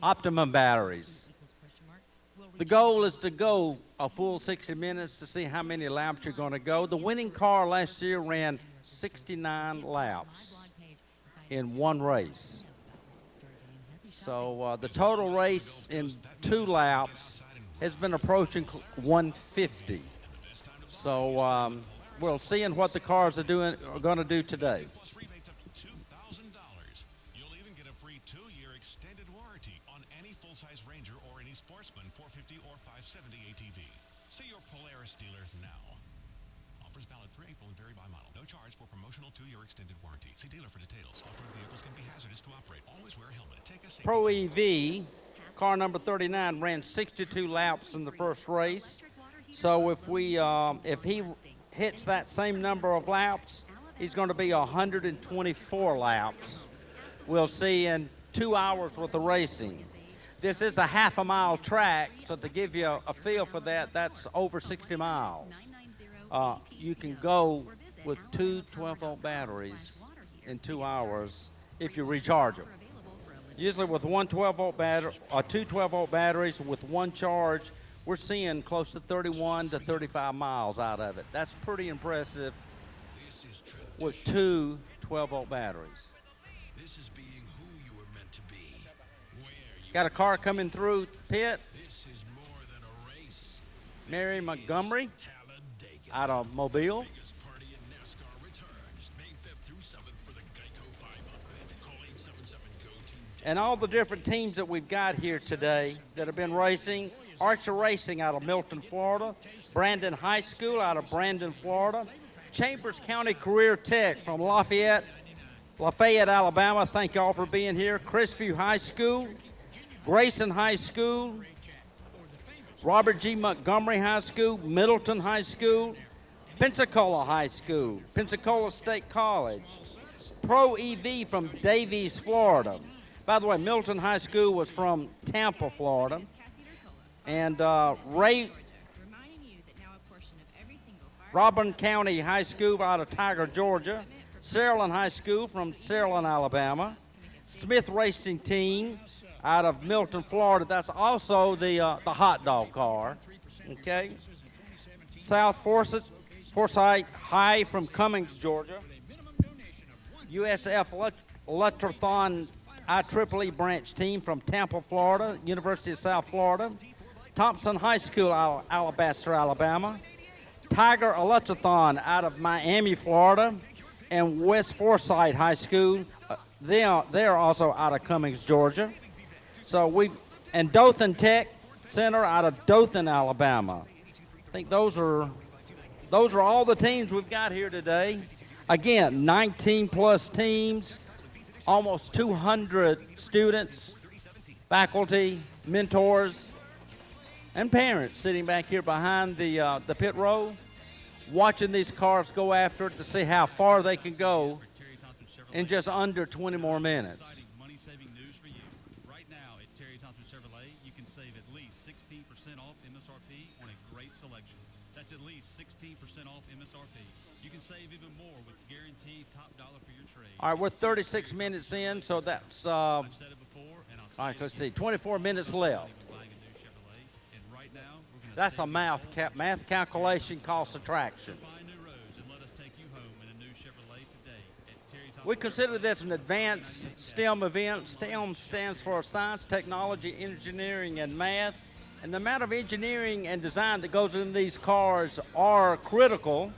optimum batteries. The goal is to go a full 60 minutes to see how many laps you're going to go. The winning car last year ran 69 laps in one race. So the total race in 2 laps has been approaching 150. So we'll see what the cars are going to do today. You'll even get a free 2-year extended warranty on any full-size Ranger or any Sportsman 450 or 570 ATV. See your Polaris dealer now. Offers valid through April and vary by model. No charge for promotional 2-year extended warranty. See dealer for details. Off-road vehicles can be hazardous to operate. Always wear a helmet. Take a safety Pro EV, car number 39, ran 62 laps in the first race. So if he hits that same number of laps, he's going to be 124 laps. We'll see in 2 hours worth of racing. This is a half-a-mile track, so to give you a feel for that, that's over 60 miles. You can go with 2 12-volt batteries in 2 hours if you recharge them. Usually with one 12-volt battery, or 2 12-volt batteries with one charge, we're seeing close to 31 to 35 miles out of it. That's pretty impressive with 2 12-volt batteries. This is being who you were meant to be. Got a car coming through pit. This is more than a race. Mary Montgomery Talladega. out of Mobile. Biggest party in NASCAR returns May 5th through 7th for the Geico 500. Call 877-GO-TO. And all the different teams that we've got here today that have been racing. Archer Racing out of Milton, Florida. Brandon High School out of Brandon, Florida. Chambers County Career Tech from Lafayette, Alabama. Thank y'all for being here. Crestview High School. Grayson High School. Robert G. Montgomery High School. Middleton High School. Pensacola High School. Pensacola State College. Pro EV from Davies, Florida. By the way, Milton High School was from Tampa, Florida. And Robin County High School out of Tiger, Georgia. Saraland High School from Saraland, Alabama. Smith Racing Team out of Milton, Florida. That's also the hot dog car. Okay. South Forsyth High from Cummings, Georgia. USF Electrathon IEEE branch team from Tampa, Florida. University of South Florida. Thompson High School out of Alabaster, Alabama. Tiger Electrathon out of Miami, Florida. And West Forsyth High School, they're also out of Cummings, Georgia. So and Dothan Tech Center out of Dothan, Alabama. I think those are all the teams we've got here today. Again, 19 plus teams, almost 200 students, faculty, mentors, and parents sitting back here behind the pit row, watching these cars go after it to see how far they can go in just under 20 more minutes. Money-saving news for you. Right now at Terry Thompson Chevrolet, you can save at least 16% off MSRP on a great selection. That's at least 16% off MSRP. You can save even more with guaranteed top dollar for your trade. All right, we're 36 minutes in, so that's I've said it before, and I'll say all right. it Let's again. see, 24 minutes left. Buying a new Chevrolet, and right now we're going to That's a math calculation, cost subtraction. find new roads and let us take you home in a new Chevrolet today at Terry Thompson. We consider this an advanced STEM event. STEM stands for Science, Technology, Engineering, and Math. And the amount of engineering and design that goes into these cars are critical.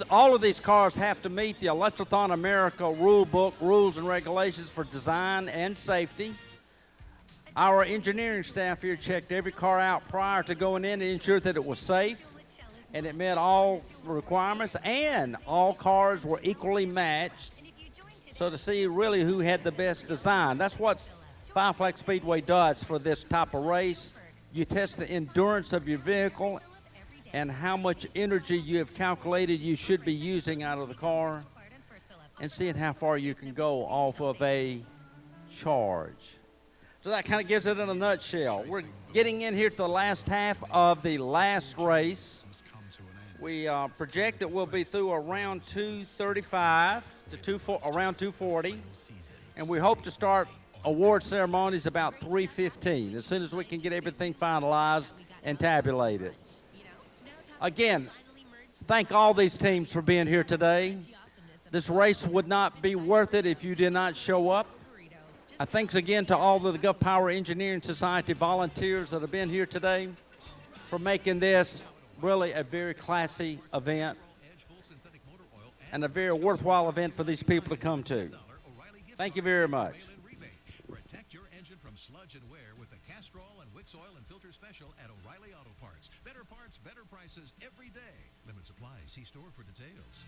All of these cars have to meet the Electrathon America rule book, rules and regulations for design and safety. Our engineering staff here checked every car out prior to going in to ensure that it was safe and it met all requirements, and all cars were equally matched. So to see really who had the best design. That's what Five Flag Speedway does for this type of race. You test the endurance of your vehicle and how much energy you have calculated you should be using out of the car, and seeing how far you can go off of a charge. So that kind of gives it in a nutshell. We're getting in here to the last half of the last race. We project that we'll be through around 2:35 to around 2:40, and we hope to start award ceremony is about 3:15, as soon as we can get everything finalized and tabulated. Again, thank all these teams for being here today. This race would not be worth it if you did not show up. Thanks again to all of the Gulf Power Engineering Society volunteers that have been here today for making this really a very classy event and a very worthwhile event for these people to come to. Thank you very much. Protect your engine from sludge and wear with the Castrol and Wix Oil and Filter Special at O'Reilly Auto Parts. Better parts, better prices every day. Limit supply. See store for details.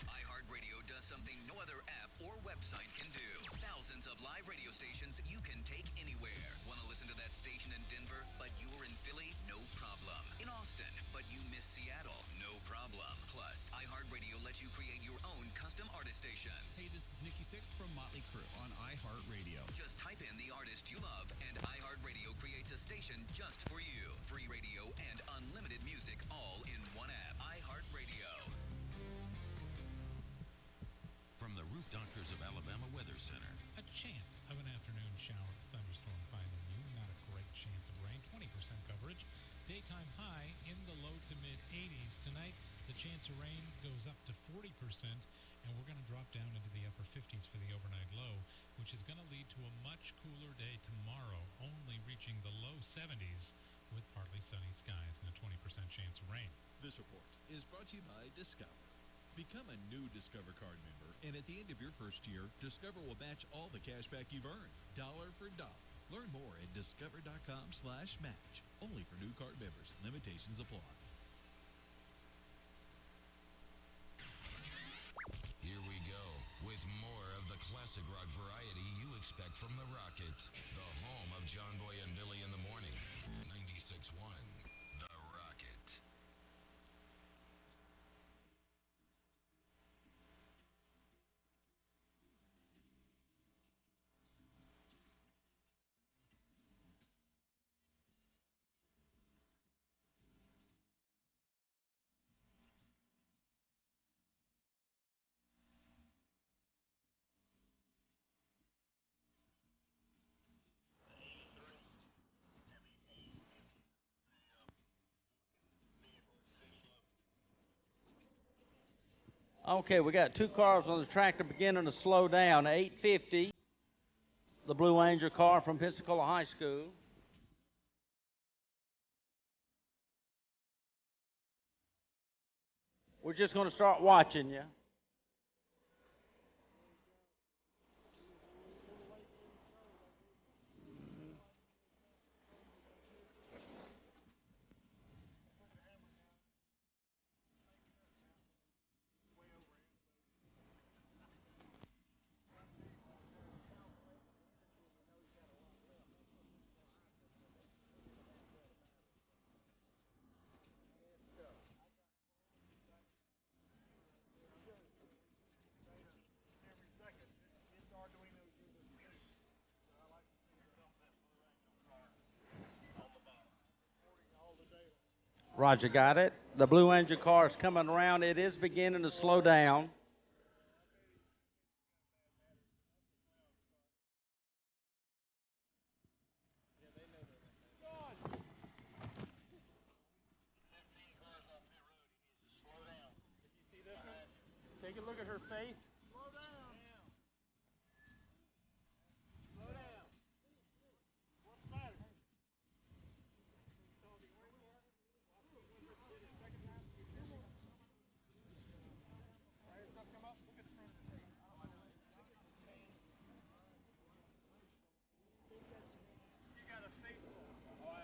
iHeartRadio does something no other app or website can do. Thousands of live radio stations you can take anywhere. Want to listen to that station in Denver, but you're in Philly? No problem. In Austin, but you miss Seattle? No problem. Plus, iHeartRadio lets you create your own custom artist stations. Hey, this is Nikki Sixx from Motley Crue on iHeartRadio. Just type in the artist you love, and iHeartRadio creates a station just for you. Free radio and unlimited music all in one app. iHeartRadio. From the Roof Doctors of Alabama Weather Center. A chance of an afternoon shower, thunderstorm finding you. Not a great chance of rain. 20% coverage. Daytime high in the low to mid 80s. Tonight, the chance of rain goes up to 40%, and we're going to drop down into the upper 50s for the overnight low, which is going to lead to a much cooler day tomorrow, only reaching the low 70s with partly sunny skies and a 20% chance of rain. This report is brought to you by Discover. Become a new Discover card member, and at the end of your first year, Discover will match all the cash back you've earned, dollar for dollar. Learn more at discover.com/match. Only for new card members. Limitations apply. Here we go with more of the classic rock variety you expect from the Rocket, the home of John Boy and Billy in the morning. 96.1, The Rocket. Okay, we got two cars on the track that are beginning to slow down. 850, the Blue Angel car from Pensacola High School. We're just going to start watching you. Roger, got it. The Blue Angel car is coming around. It is beginning to slow down. Take a look at her face. Slow down. Slow down. What's the matter? You got a face full. Oh,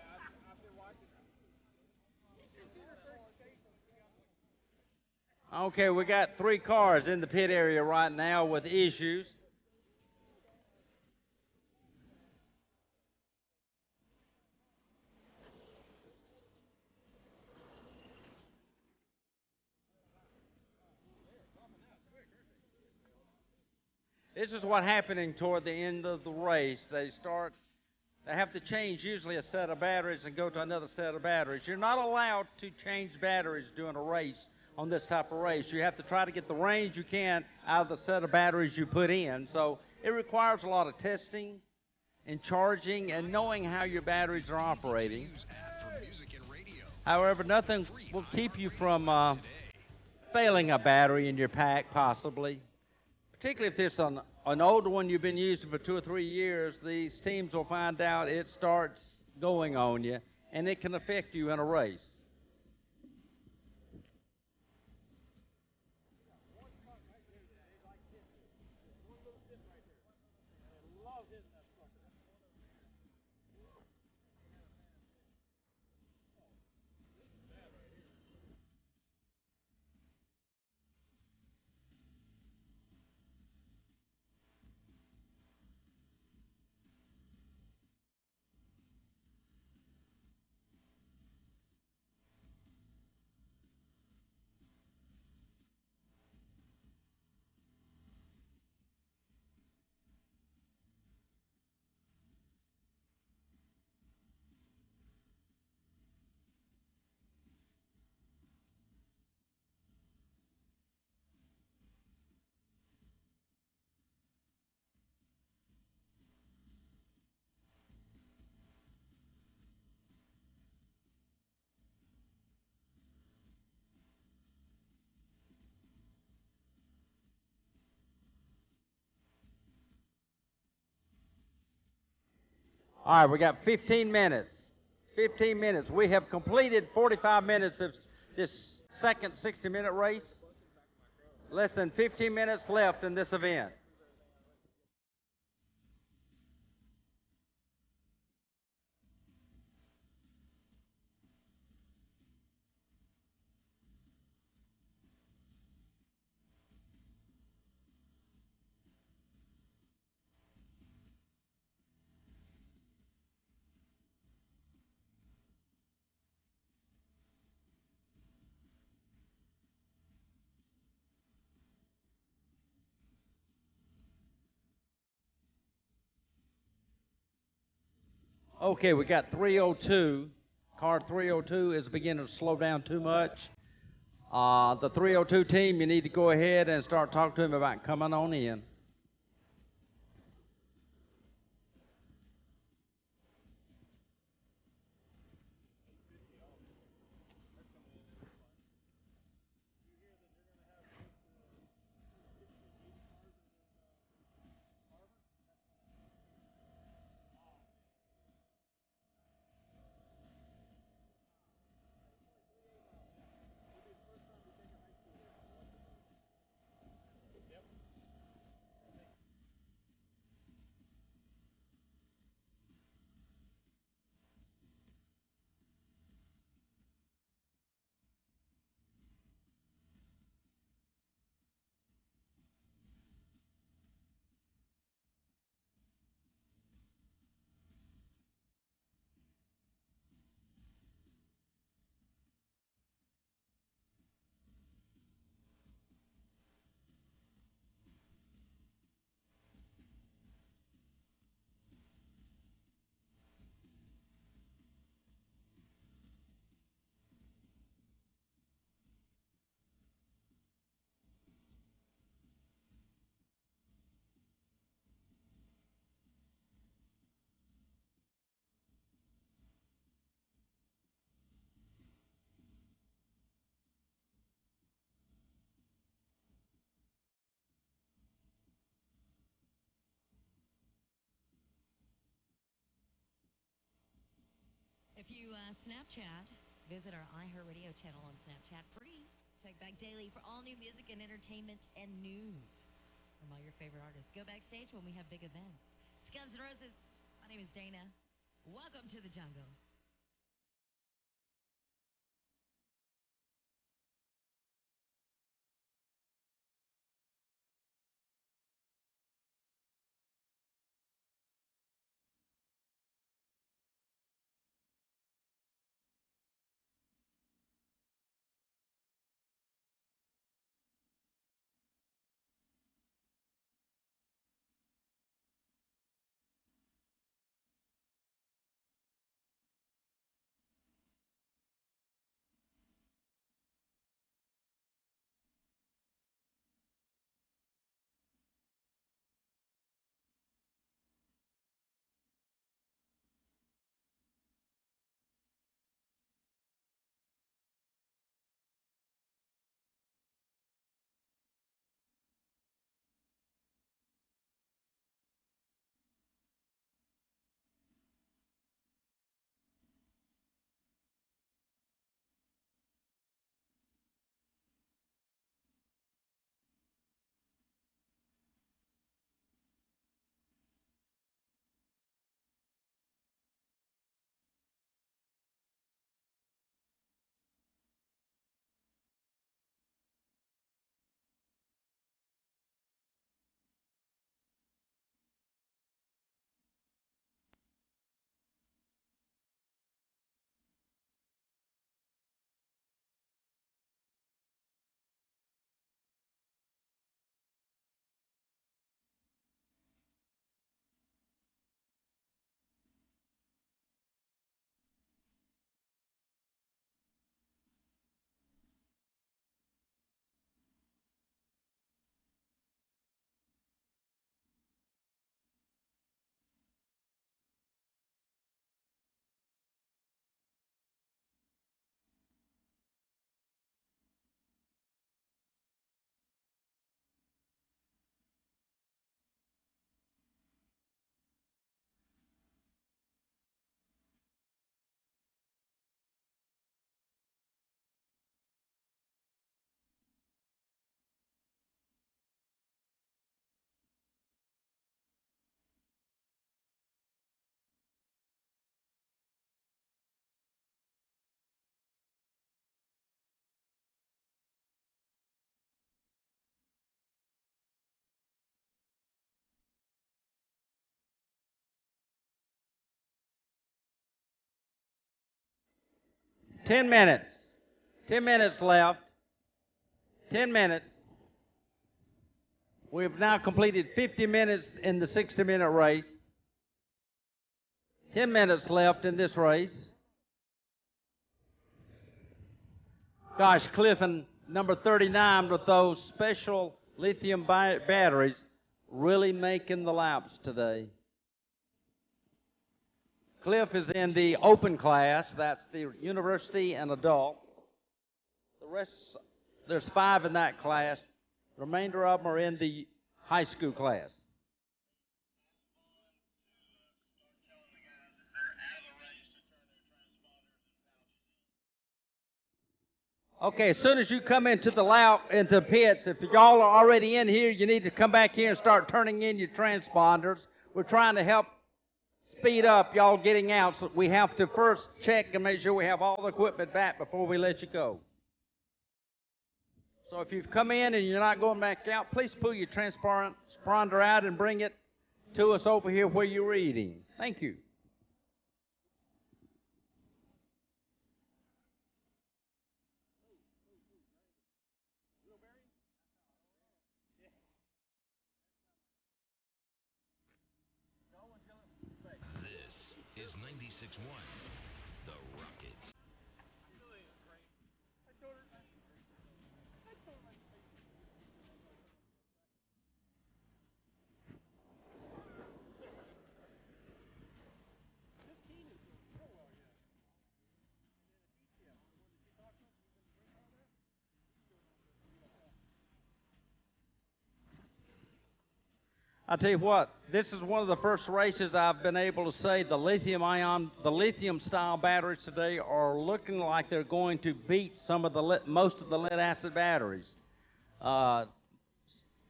I've been watching. Okay, we got three cars in the pit area right now with issues. This is what happening toward the end of the race. They have to change usually a set of batteries and go to another set of batteries. You're not allowed to change batteries during a race on this type of race. You have to try to get the range you can out of the set of batteries you put in. So it requires a lot of testing and charging and knowing how your batteries are operating. However, nothing will keep you from failing a battery in your pack, possibly. Particularly if it's an older one you've been using for 2 or 3 years, these teams will find out it starts going on you, and it can affect you in a race. All right, we got 15 minutes. 15 minutes. We have completed 45 minutes of this second 60-minute race. Less than 15 minutes left in this event. Okay, we got 302. Car 302 is beginning to slow down too much. The 302 team, you need to go ahead and start talking to him about coming on in. If you Snapchat, visit our iHeartRadio channel on Snapchat free. Check back daily for all new music and entertainment and news from all your favorite artists. Go backstage when we have big events. Guns N' Roses, my name is Dana. Welcome to the jungle. 10 minutes. 10 minutes left. 10 minutes. We've now completed 50 minutes in the 60-minute race. 10 minutes left in this race. Gosh, Cliff and number 39 with those special lithium batteries really making the laps today. Cliff is in the open class. That's the university and adult. The rest, there's 5 in that class. The remainder of them are in the high school class. Okay, as soon as you come into the lap, into pits, if y'all are already in here, you need to come back here and start turning in your transponders. We're trying to help speed up y'all getting out, so we have to first check and make sure we have all the equipment back before we let you go. So if you've come in and you're not going back out, please pull your transponder out and bring it to us over here where you're reading. Thank you. This is 96.1, The Rocket. I tell you what, this is one of the first races I've been able to say the lithium style batteries today are looking like they're going to beat most of the lead acid batteries. The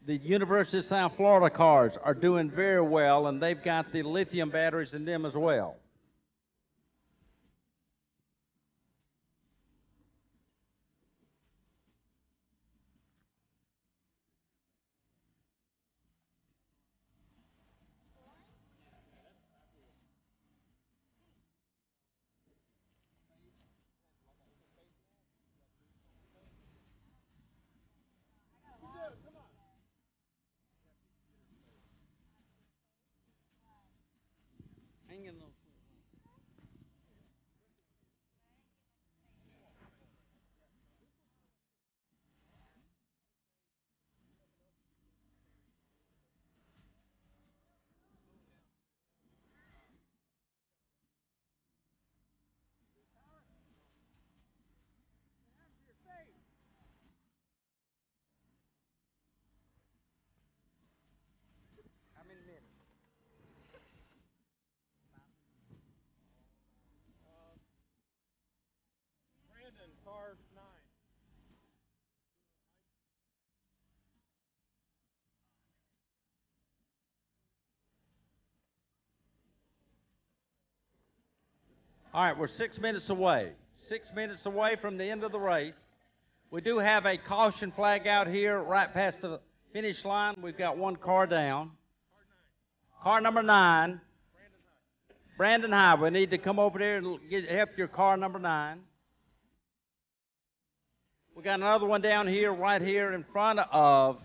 University of South Florida cars are doing very well, and they've got the lithium batteries in them as well. How many minutes? Brandon, car 9. All right, we're 6 minutes away. 6 minutes away from the end of the race. We do have a caution flag out here right past the finish line. We've got one car down. Car number 9. Brandon High. We need to come over there and help your car number 9. We got another one down here, right here in front of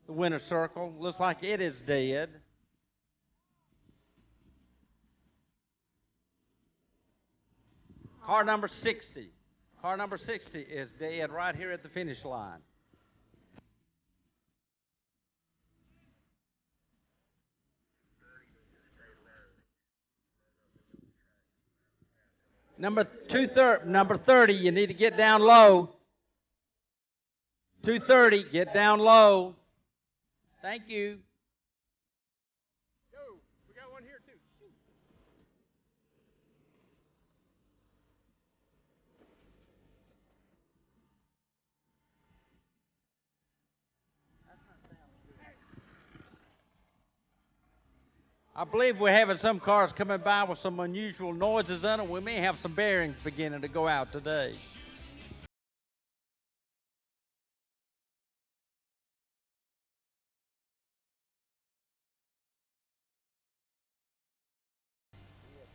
the winner's circle. Looks like it is dead. Car number 60. Car number 60 is dead right here at the finish line. Number 30, you need to get down low. 230, get down low. Thank you. Yo, we got one here too. I believe we're having some cars coming by with some unusual noises in them. We may have some bearings beginning to go out today.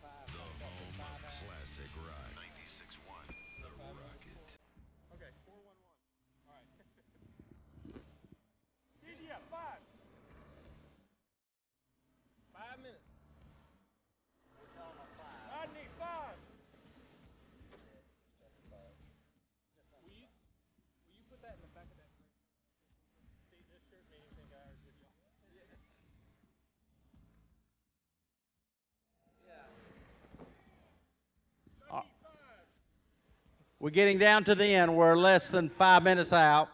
The home of classic We're getting down to the end. We're less than 5 minutes out.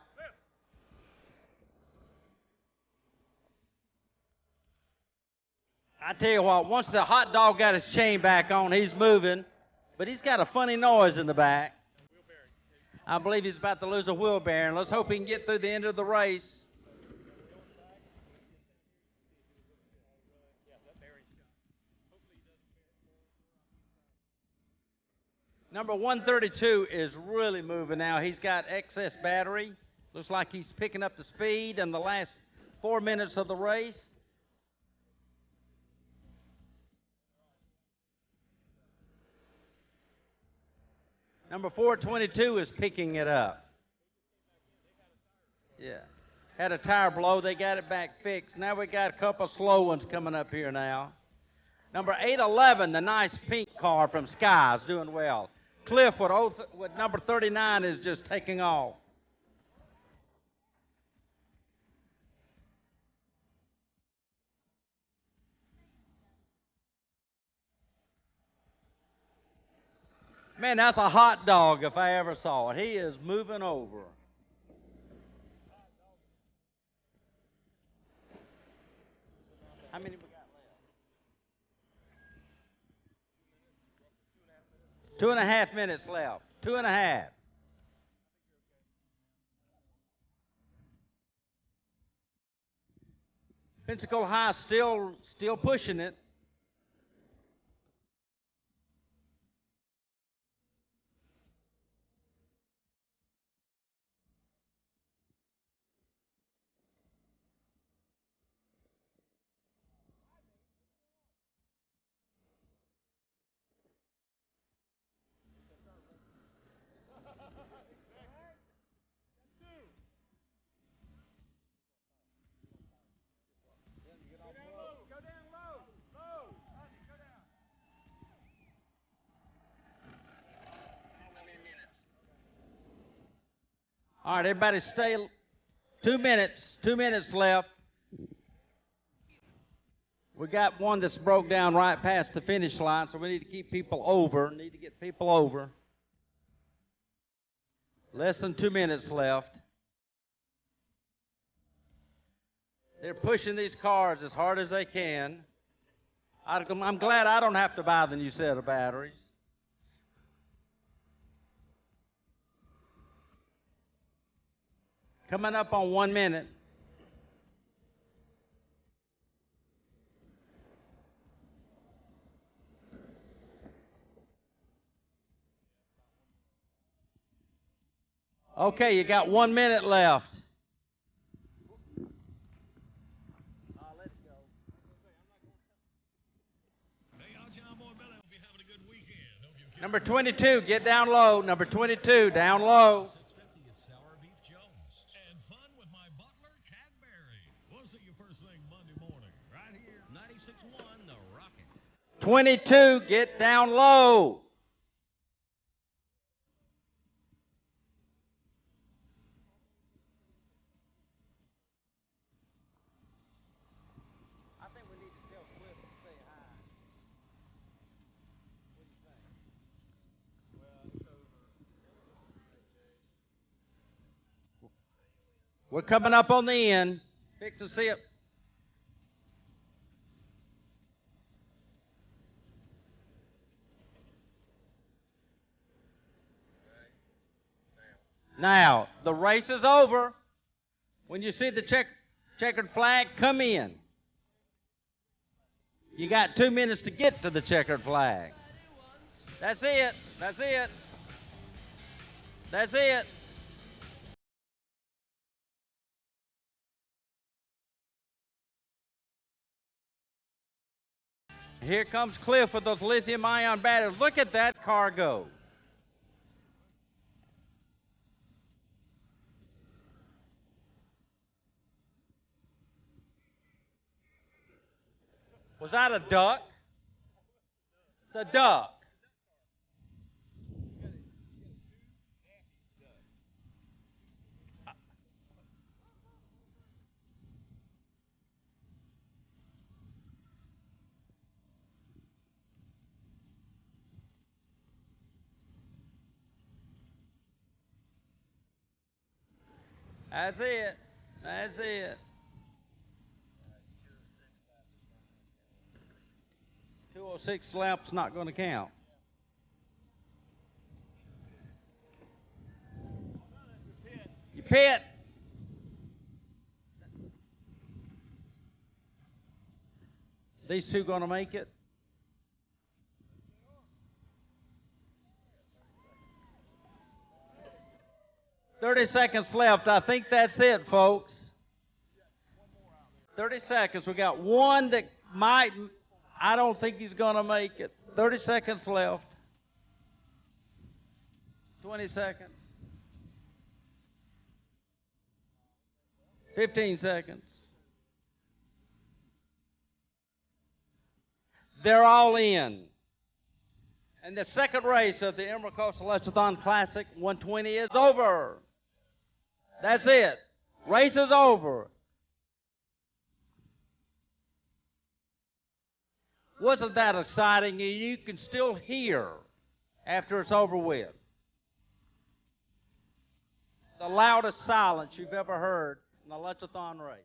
I tell you what, once the hot dog got his chain back on, he's moving, but he's got a funny noise in the back. I believe he's about to lose a wheel bearing. Let's hope he can get through the end of the race. Number 132 is really moving now. He's got excess battery. Looks like he's picking up the speed in the last 4 minutes of the race. Number 422 is picking it up. Yeah. Had a tire blow. They got it back fixed. Now we got a couple slow ones coming up here now. Number 811, the nice pink car from Sky, is doing well. Cliff with number 39 is just taking off. Man, that's a hot dog if I ever saw it. He is moving over. How many we got left? 2.5 minutes left. 2.5. Pensacola High still pushing it. All right, everybody stay. 2 minutes. 2 minutes left. We got one that's broke down right past the finish line, so we need to keep people over. Need to get people over. Less than 2 minutes left. They're pushing these cars as hard as they can. I'm glad I don't have to buy the new set of batteries. Coming up on 1 minute. Okay, you got 1 minute left. Number 22, get down low. Number 22, down low. It's Sour Beef Jones. And fun with my butler, Cadbury. We'll see you first thing Monday morning, right here. 96.1, The Rocket. 22, get down low. I think we need to tell Cliff to say hi. What do you think? We're coming up on the end. Fix to see it. Now, the race is over. When you see the checkered flag, come in. You got 2 minutes to get to the checkered flag. That's it. That's it. That's it. Here comes Cliff with those lithium-ion batteries. Look at that car go. Was that a duck? The duck. That's it. That's it. 206 laps not going to count. You pit. These two going to make it? $30 left. I think that's it, folks. 30 seconds. We got one that might. I don't think he's going to make it. 30 seconds left. 20 seconds. 15 seconds. They're all in. And the second race of the Emerald Coast Electrathon Classic 120 is over. That's it. Race is over. Wasn't that exciting? And you can still hear after it's over with the loudest silence you've ever heard in an Electrathon race.